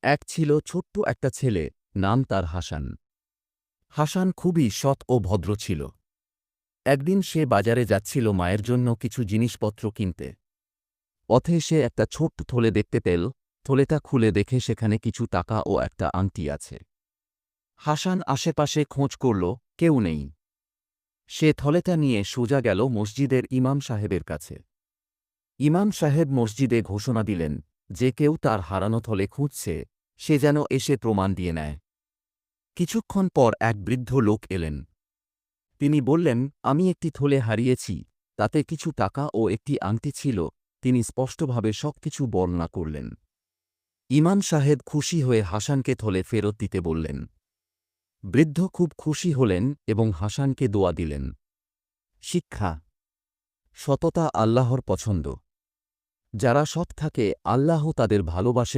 এক ছিল ছোট্ট একটা ছেলে, নাম তার হাসান। হাসান খুবই সৎ ও ভদ্র ছিল। একদিন সে বাজারে যাচ্ছিল মায়ের জন্য কিছু জিনিসপত্র কিনতে। পথে সে একটা ছোট্ট থলে দেখতে পেল। থলেটা খুলে দেখে সেখানে কিছু টাকা ও একটা আংটি আছে। হাসান আশেপাশে খোঁজ করল, কেউ নেই। সে থলেটা নিয়ে সোজা গেল মসজিদের ইমাম সাহেবের কাছে। ইমাম সাহেব মসজিদে ঘোষণা দিলেন, যে কেউ তার হারানো থলে খুঁজছে, সে যেন এসে প্রমাণ দিয়ে নেয়। কিছুক্ষণ পর এক বৃদ্ধ লোক এলেন। তিনি বললেন, আমি একটি থলে হারিয়েছি, তাতে কিছু টাকা ও একটি আংটি ছিল। তিনি স্পষ্টভাবে সবকিছু বর্ণনা করলেন। ইমাম সাহেব খুশি হয়ে হাসানকে থলে ফেরত দিতে বললেন। বৃদ্ধ খুব খুশি হলেন এবং হাসানকে দোয়া দিলেন। শিক্ষা: সততা আল্লাহর পছন্দ। যারা সৎ থাকে আল্লাহ তাদের ভালোবাসেন।